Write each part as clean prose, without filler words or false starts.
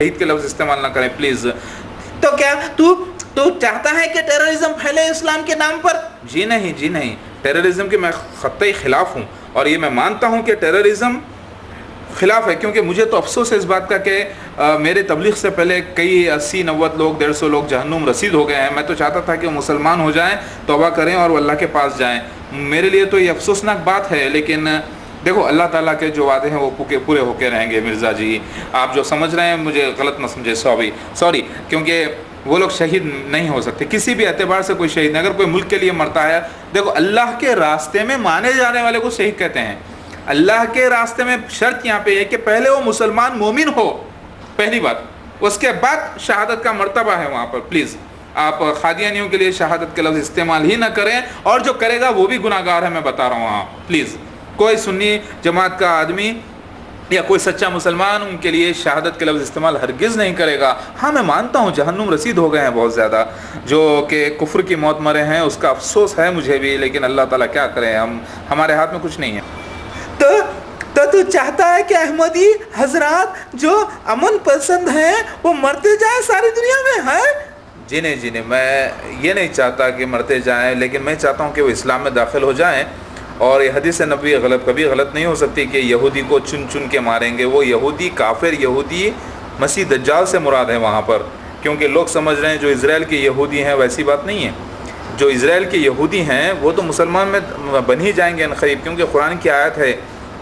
शहीद के लफ्ज़ इस्तेमाल ना करें प्लीज़। तो क्या तू चाहता है कि टेररिज्म फैले इस्लाम के नाम पर? जी नहीं, जी नहीं, टेररिज्म के मैं ख़त्ई ख़िलाफ़ हूँ और ये मैं मानता हूँ कि टेररिज्म ख़िलाफ़ है, क्योंकि मुझे तो अफसोस है इस बात का कि मेरे तबलीग से पहले कई 80-90 लोग 150 लोग जहन्नुम रसीद हो गए हैं। मैं तो चाहता था कि वो मुसलमान हो जाएं, तौबा करें और अल्लाह के पास जाएं। मेरे लिए तो ये अफसोसनाक बात है, लेकिन देखो अल्लाह ताला के जो वादे हैं वो पूरे होके रहेंगे। मिर्ज़ा जी, आप जो समझ रहे हैं मुझे गलत न समझे, सॉरी, क्योंकि वो लोग शहीद नहीं हो सकते किसी भी एतबार से। कोई शहीद नहीं, अगर कोई मुल्क के लिए मरता है, देखो अल्लाह के रास्ते में माने जाने वाले को शहीद कहते हैं। अल्लाह के रास्ते में शर्त यहाँ पे है कि पहले वो मुसलमान मोमिन हो, पहली बात, उसके बाद शहादत का मर्तबा है वहाँ पर। प्लीज़ आप खादियानियों के लिए शहादत के लफ्ज़ इस्तेमाल ही ना करें, और जो करेगा वो भी गुनाहगार है, मैं बता रहा हूँ। हाँ प्लीज़, कोई सुन्नी जमात का आदमी या कोई सच्चा मुसलमान उनके लिए शहादत के लफ्ज़ इस्तेमाल हरगिज़ नहीं करेगा। हाँ मैं मानता हूँ जहन्नुम रसीद हो गए हैं बहुत ज़्यादा, जो कि कुफ्र की मौत मरे हैं, उसका अफसोस है मुझे भी, लेकिन अल्लाह ताला क्या करें, हमारे हाथ में कुछ नहीं है। तो तू चाहता है कि अहमदी हजरात जो अमन पसंद हैं वो मरते जाए सारी दुनिया में, है? जी नहीं, मैं ये नहीं चाहता कि मरते जाएं, लेकिन मैं चाहता हूँ कि वो इस्लाम में दाखिल हो जाएं। और ये हदीस नबी कभी गलत नहीं हो सकती कि यहूदी को चुन चुन के मारेंगे। वो यहूदी काफिर यहूदी मसीह दज्जाल से मुराद है वहाँ पर, क्योंकि लोग समझ रहे हैं जो इज़राइल के यहूदी हैं, वैसी बात नहीं है। जो इज़राइल के यहूदी हैं वो तो मुसलमान में बन ही जाएंगे अनक़रीब, क्योंकि कुरान की आयत है,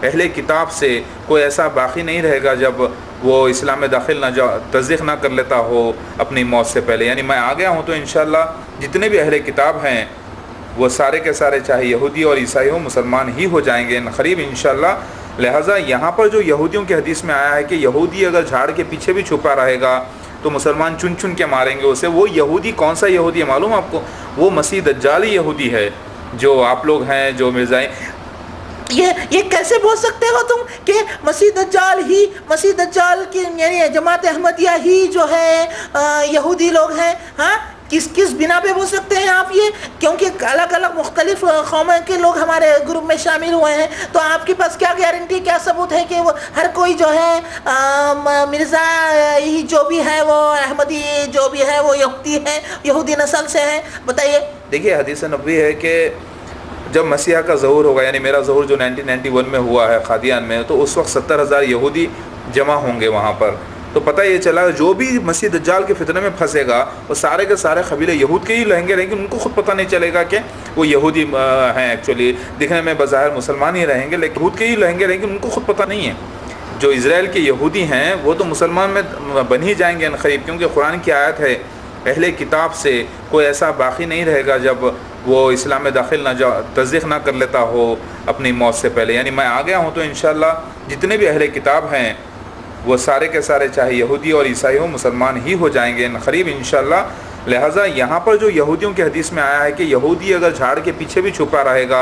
अहले किताब से कोई ऐसा बाकी नहीं रहेगा जब वो इस्लाम में दाखिल ना तस्दीक़ ना कर लेता हो अपनी मौत से पहले। यानी मैं आ गया हूँ तो इंशाअल्लाह जितने भी अहले किताब हैं वो सारे के सारे, चाहे यहूदी और ईसाई हो, मुसलमान ही हो जाएंगे अनक़रीब इंशाअल्लाह। लिहाजा यहाँ पर जो यहूदियों की हदीस में आया है कि यहूदी अगर झाड़ के पीछे भी छुपा रहेगा तो मुसलमान चुन चुन के मारेंगे उसे, वो यहूदी कौन सा यहूदी है मालूम आपको? वो मसीह दज्जाली यहूदी है, जो आप लोग हैं जो मिर्ज़ाई। ये कैसे बोल सकते हो तुम कि मसीह दज्जाल की यानी जमात अहमदिया ही जो है यहूदी लोग हैं? हाँ, किस बिना पे बोल सकते हैं आप ये? क्योंकि अलग अलग मुख्तलिफ कौमों के लोग हमारे ग्रुप में शामिल हुए हैं, तो आपके पास क्या गारंटी, क्या सबूत है कि वो हर कोई जो है मिर्ज़ा ही जो भी है वो अहमदी जो भी है वो यहूदी नस्ल से है? बताइए। देखिए हदीस नबी है कि जब मसीहा का ज़हूर होगा, यानी मेरा ज़हूर जो 1991 में हुआ है कादियान में, तो उस वक्त 70,000 यहूदी जमा होंगे वहाँ पर। तो पता ये चला जो भी मसीह दज्जाल के फितने में फंसेगा वो सारे के सारे कबीले यहूद के ही रहेंगे, लेकिन उनको खुद पता नहीं चलेगा कि वो यहूदी हैं। एक्चुअली दिखने में बज़ाहिर मुसलमान ही रहेंगे, लेकिन यहूद के ही रहेंगे, लेकिन उनको खुद पता नहीं है। जो इज़राइल के यहूदी हैं वो तो मुसलमान में बन ही जाएंगे अनक़रीब, क्योंकि कुरान की आयत है, अहले किताब से कोई ऐसा बाकी नहीं रहेगा जब वो इस्लाम में दाखिल ना तस्दीक़ ना कर लेता हो अपनी मौत से पहले। यानी मैं आ गया हूँ तो इंशाअल्लाह जितने भी अहले किताब हैं वो सारे के सारे, चाहे यहूदी और ईसाई हो, मुसलमान ही हो जाएंगे अनक़रीब इंशाअल्लाह। लिहाजा यहाँ पर जो यहूदियों की हदीस में आया है कि यहूदी अगर झाड़ के पीछे भी छुपा रहेगा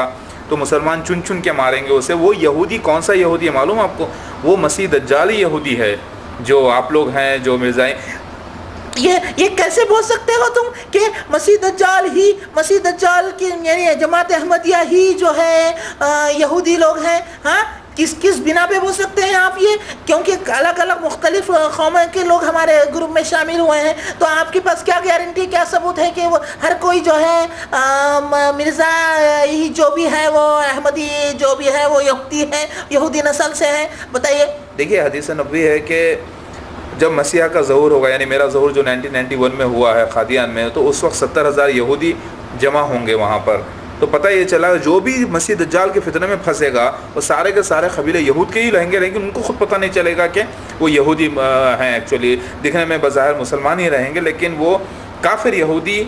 तो मुसलमान चुन चुन के मारेंगे उसे, वो यहूदी कौन सा यहूदी है मालूम आपको? वो मसीह दज्जाली यहूदी है, जो आप लोग हैं जो मिर्ज़ाई। ये कैसे बोल सकते हो तुम कि मसीह दज्जाल की यानी जमात अहमदिया ही जो है यहूदी लोग हैं? हाँ, किस बिना पे बोल सकते हैं आप ये? क्योंकि अलग अलग मुख्तलिफ कौमों के लोग हमारे ग्रुप में शामिल हुए हैं, तो आपके पास क्या गारंटी, क्या सबूत है कि वो हर कोई जो है मिर्ज़ा ही जो भी है वो अहमदी जो भी है वो यहूदी नस्ल से है? बताइए। देखिए हदीस नबी है कि जब मसीहा का ज़हूर होगा, यानी मेरा ज़हूर जो 1991 में हुआ है कादियान में, तो उस वक्त 70,000 यहूदी जमा होंगे वहाँ पर। तो पता ये चला जो भी मसीह दज्जाल के फितने में फंसेगा वो सारे के सारे कबीले यहूद के ही रहेंगे, लेकिन उनको खुद पता नहीं चलेगा कि वो यहूदी हैं। एक्चुअली दिखने में बज़ाहिर मुसलमान ही रहेंगे, लेकिन वो काफिर यहूदी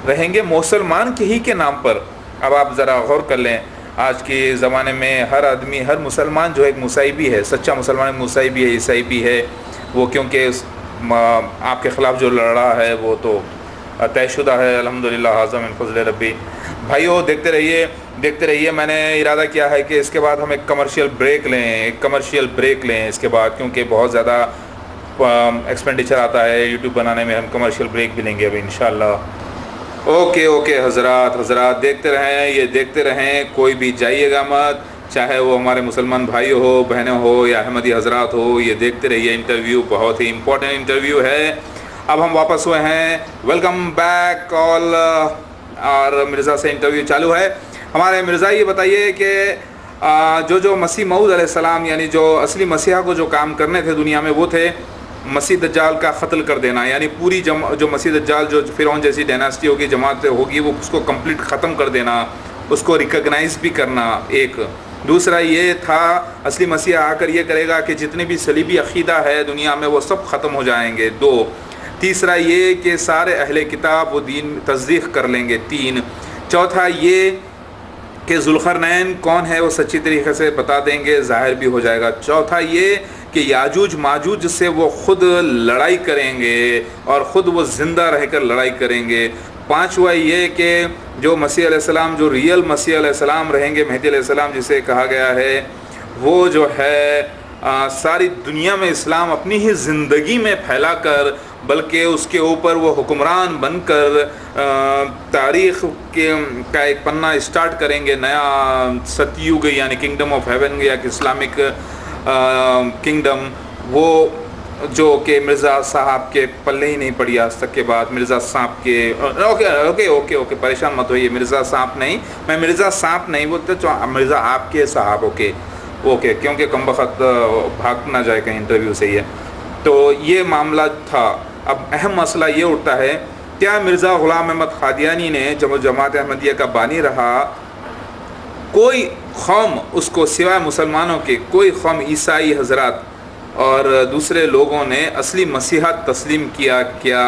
रहेंगे मुसलमान के ही के नाम पर। अब आप ज़रा गौर कर लें, आज के ज़माने में हर आदमी, हर मुसलमान जो एक मुसाई भी है, सच्चा मुसलमान मुसाई भी है, ईसाई भी है वो, क्योंकि आपके ख़िलाफ़ जो लड़ रहा है वो तो तयशुदा है अल्हम्दुलिल्लाह हाज़ा मिन फ़ज़्ल रब्बी। भाइयों देखते रहिए। मैंने इरादा किया है कि इसके बाद हम एक कमर्शियल ब्रेक लें इसके बाद, क्योंकि बहुत ज़्यादा एक्सपेंडिचर आता है यूट्यूब बनाने में। हम कमर्शियल ब्रेक भी लेंगे अभी इंशाअल्लाह। ओके हज़रात देखते रहें, कोई भी जाइएगा मत, چاہے وہ ہمارے مسلمان بھائی ہو، بہنیں ہو یا احمدی حضرات ہو، یہ دیکھتے رہیے انٹرویو، بہت ہی امپورٹنٹ انٹرویو ہے۔ اب ہم واپس ہوئے ہیں، ویلکم بیک آل، اور مرزا سے انٹرویو چالو ہے۔ ہمارے مرزا یہ بتائیے کہ جو مسیح موعود علیہ السلام، یعنی جو اصلی مسیحا کو جو کام کرنے تھے دنیا میں، وہ تھے مسیح دجال کا قتل کر دینا، یعنی پوری جو مسیح دجال جو فرعون جیسی ڈائناسٹی ہوگی، جماعت ہوگی، وہ اس کو کمپلیٹ ختم کر دینا، اس کو ریکگنائز بھی کرنا ایک۔ دوسرا یہ تھا اصلی مسیح آ کر یہ کرے گا کہ جتنے بھی صلیبی عقیدہ ہے دنیا میں وہ سب ختم ہو جائیں گے، 2۔ تیسرا یہ کہ سارے اہل کتاب وہ دین تصدیق کر لیں گے، 3۔ چوتھا یہ کہ ذوالقرنین کون ہے وہ سچی طریقے سے بتا دیں گے، ظاہر بھی ہو جائے گا۔ چوتھا یہ کہ یاجوج ماجوج سے وہ خود لڑائی کریں گے اور خود وہ زندہ رہ کر لڑائی کریں گے۔ 5واں یہ کہ جو مسیح علیہ السلام، جو ریئل مسیح علیہ السلام رہیں گے، مہدی علیہ السلام جسے کہا گیا ہے، وہ جو ہے ساری دنیا میں اسلام اپنی ہی زندگی میں پھیلا کر، بلکہ اس کے اوپر وہ حکمران بن کر تاریخ کا ایک پنہ اسٹارٹ کریں گے، نیا ستیوگ یعنی کنگڈم آف ہیون یا اسلامک کنگڈم، وہ جو کہ مرزا صاحب کے پلے ہی نہیں پڑی آج تک کے بعد۔ مرزا صاحب کے اوکے پریشان مت ہوئیے، مرزا صاحب نہیں، میں مرزا صاحب نہیں بولتے، تو مرزا آپ کے صاحب، اوکے کیونکہ کم وقت بھاگ نہ جائے کہیں انٹرویو سے۔ یہ تو یہ معاملہ تھا۔ اب اہم مسئلہ یہ اٹھتا ہے، کیا مرزا غلام احمد قادیانی نے جب جماعت احمدیہ کا بانی رہا، کوئی قوم اس کو سوائے مسلمانوں کے، کوئی قوم عیسائی حضرات اور دوسرے لوگوں نے اصلی مسیحیت تسلیم کیا؟ کیا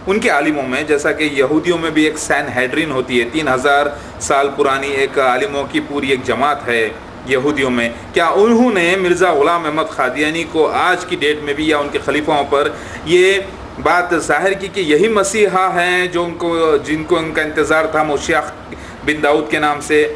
ان کے عالموں میں، جیسا کہ یہودیوں میں بھی ایک سین ہیڈرین ہوتی ہے، 3000 سال پرانی ایک عالموں کی پوری ایک جماعت ہے یہودیوں میں، کیا انہوں نے مرزا غلام احمد قادیانی کو آج کی ڈیٹ میں بھی یا ان کے خلیفوں پر یہ بات ظاہر کی کہ یہی مسیحا ہیں جو جن کو ان کا انتظار تھا مشیخ بن داؤد کے نام سے؟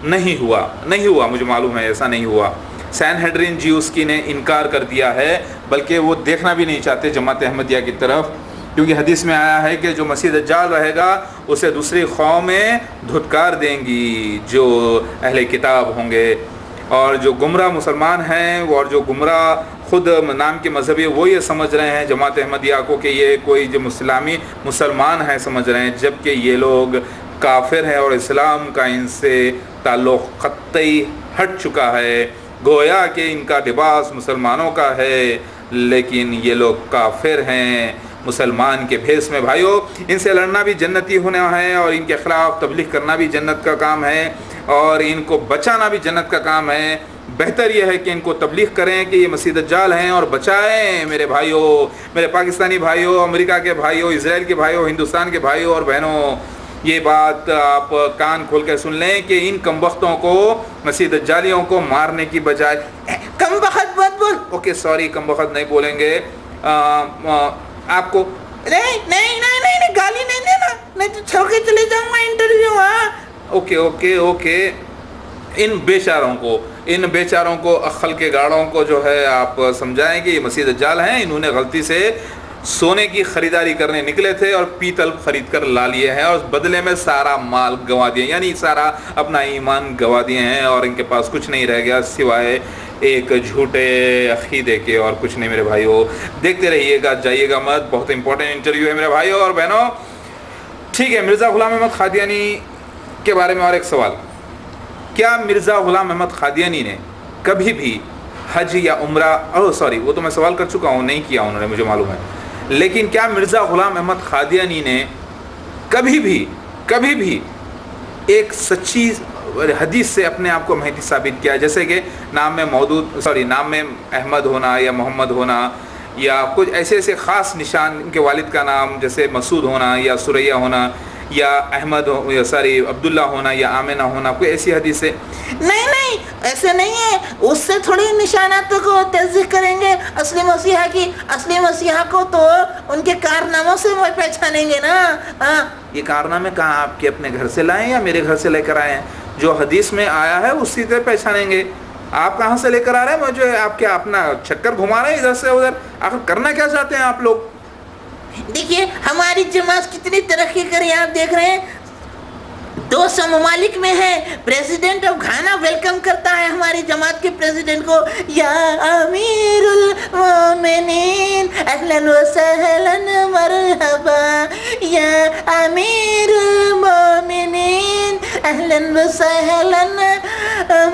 نہیں ہوا، مجھے معلوم ہے ایسا نہیں ہوا۔ سین ہیڈرین جی اس کی نے انکار کر دیا ہے، بلکہ وہ دیکھنا بھی نہیں چاہتے جماعت احمدیہ کی طرف، کیونکہ حدیث میں آیا ہے کہ جو مسیح دجال رہے گا اسے دوسری قومیں دھتکار دیں گی جو اہل کتاب ہوں گے، اور جو گمراہ مسلمان ہیں اور جو گمراہ خود نام کے مذہبی، وہ یہ سمجھ رہے ہیں جماعت احمدیہ کو کہ یہ کوئی جو اسلامی مسلمان ہیں سمجھ رہے ہیں، جبکہ یہ لوگ کافر ہیں اور اسلام کا ان سے تعلق قطعی ہٹ چکا ہے، گویا کہ ان کا لباس مسلمانوں کا ہے لیکن یہ لوگ کافر ہیں مسلمان کے بھیس میں۔ بھائیو، ان سے لڑنا بھی جنتی ہونا ہے اور ان کے خلاف تبلیغ کرنا بھی جنت کا کام ہے اور ان کو بچانا بھی جنت کا کام ہے۔ بہتر یہ ہے کہ ان کو تبلیغ کریں کہ یہ مسیح دجال ہیں اور بچائیں میرے بھائیو، میرے پاکستانی بھائیو، امریکہ کے بھائیو، اسرائیل کے بھائیو، ہندوستان کے بھائیو اور بہنوں، یہ بات آپ کان کھول کے سن لیں کہ ان کمبختوں کو، مسیح دجالیوں کو مارنے کی بجائے کم بخت مت بول، اوکے سوری کم بخت نہیں بولیں گے، آپ کو نہیں گالی نہیں دینا، نہیں تو چھوڑ کے چلے جاؤں گا انٹرویو۔ اوکے ان بیچاروں کو عقل کے گاڑوں کو جو ہے آپ سمجھائیں کہ یہ مسیح دجال ہیں، انہوں نے غلطی سے سونے کی خریداری کرنے نکلے تھے اور پیتل خرید کر لا لیے ہیں اور بدلے میں سارا مال گنوا دیا، یعنی سارا اپنا ایمان گنوا دیے ہیں اور ان کے پاس کچھ نہیں رہ گیا سوائے ایک جھوٹے عقیدے کے اور کچھ نہیں۔ میرے بھائیو دیکھتے رہیے گا، جائیے گا مت، بہت امپورٹنٹ انٹرویو ہے میرے بھائیو اور بہنوں۔ ٹھیک ہے، مرزا غلام احمد قادیانی کے بارے میں اور ایک سوال، کیا مرزا غلام احمد قادیانی نے کبھی بھی حج یا عمرہ، وہ تو میں سوال کر چکا ہوں، نہیں کیا انہوں نے، مجھے معلوم ہے، لیکن کیا مرزا غلام احمد قادیانی نے کبھی بھی ایک سچی حدیث سے اپنے آپ کو مہدی ثابت کیا؟ جیسے کہ نام میں احمد ہونا یا محمد ہونا یا کچھ ایسے خاص نشان، ان کے والد کا نام جیسے مسعود ہونا یا سریہ ہونا یا عبداللہ ہونا یا آمنہ ہونا، کوئی ایسی حدیث ہے؟ نہیں ایسے نہیں ہے، اس سے تھوڑی نشانات کو تصدیق کریں گے اصلی مسیحا کی، اصلی مسیحا کو تو ان کے کارناموں سے وہ پہچانیں گے نا۔ یہ کارنامے کہاں آپ کے اپنے گھر سے لائیں یا میرے گھر سے لے کر آئے ہیں؟ جو حدیث میں آیا ہے اسی سے پہچانیں گے۔ آپ کہاں سے لے کر آ رہے ہیں؟ مجھے آپ کیا اپنا چکر گھما رہے ہیں ادھر سے ادھر؟ آخر کرنا کیا چاہتے ہیں آپ لوگ؟ دیکھیے ہماری جماعت کتنی ترقی کری، آپ دیکھ رہے ہیں 200 ممالک میں ہے. پریزیڈنٹ آف گھانا ویلکم کرتا ہے ہماری جماعت کے پریزیڈنٹ کو. یا امیر المومنین اہلا و سہلا مرحبا. یا امیر المومنین اہلا و سہلا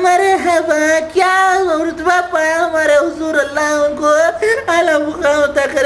مرحبا. کیا رتبہ پایا ہمارے حضور, اللہ ان کو اعلیٰ مقام عطا کرے.